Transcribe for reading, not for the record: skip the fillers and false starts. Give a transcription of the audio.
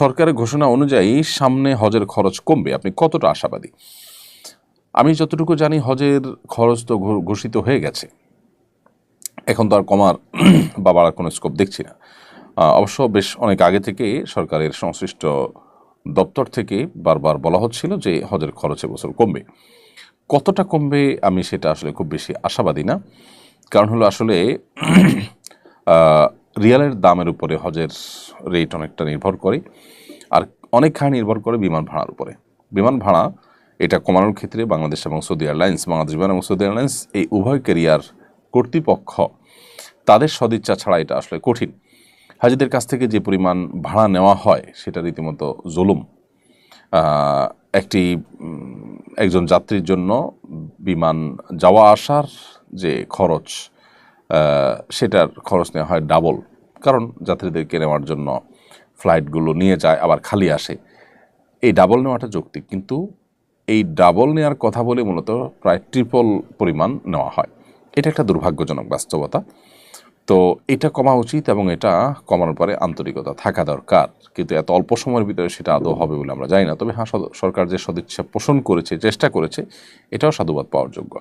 সরকারের ঘোষণা অনুযায়ী সামনে হজের খরচ কমবে, আপনি কতটা আশাবাদী? আমি যতটুকু জানি হজের খরচ তো ঘোষিত হয়ে গেছে, এখন তো আর কমার বা বাড়ার কোনো স্কোপ দেখছি না। অবশ্য বেশ অনেক আগে থেকে সরকারের সংশ্লিষ্ট দপ্তর থেকে বারবার বলা হচ্ছিল যে হজের খরচ এবছর কমবে। কতটা কমবে আমি সেটা আসলে খুব বেশি আশাবাদী না। কারণ হলো আসলে রিয়ালের দামের উপরে হজের রেট অনেকটা নির্ভর করে, আর অনেকখানি নির্ভর করে বিমান ভাড়ার উপরে। বিমান ভাড়া এটা কমানোর ক্ষেত্রে বাংলাদেশ এবং সৌদি এয়ারলাইন্স, বাংলাদেশ বিমান এবং সৌদি এয়ারলাইন্স এই উভয় ক্যারিয়ার কর্তৃপক্ষ তাদের সদিচ্ছা ছাড়া এটা আসলে কঠিন। হাজিদের কাছ থেকে যে পরিমাণ ভাড়া নেওয়া হয় সেটা রীতিমতো জুলুম। একজন যাত্রীর জন্য বিমান যাওয়া আসার যে খরচ, সেটার খরচ নেওয়া হয় ডাবল। কারণ যাত্রীদেরকে নেওয়ার জন্য ফ্লাইটগুলো নিয়ে যায় আবার খালি আসে, এই ডাবল নেওয়াটা যৌক্তিক, কিন্তু এই ডাবল নেওয়ার কথা বলে মূলত প্রায় ট্রিপল পরিমাণ নেওয়া হয়। এটা একটা দুর্ভাগ্যজনক বাস্তবতা। তো এটা কমা উচিত এবং এটা কমানোর পরে আন্তরিকতা থাকা দরকার, কিন্তু এত অল্প সময়ের ভিতরে সেটা আদৌ হবে বলে আমরা জানি না। তবে হ্যাঁ, সরকার যে সদিচ্ছা পোষণ করেছে, চেষ্টা করেছে, এটাও সাধুবাদ পাওয়ার যোগ্য।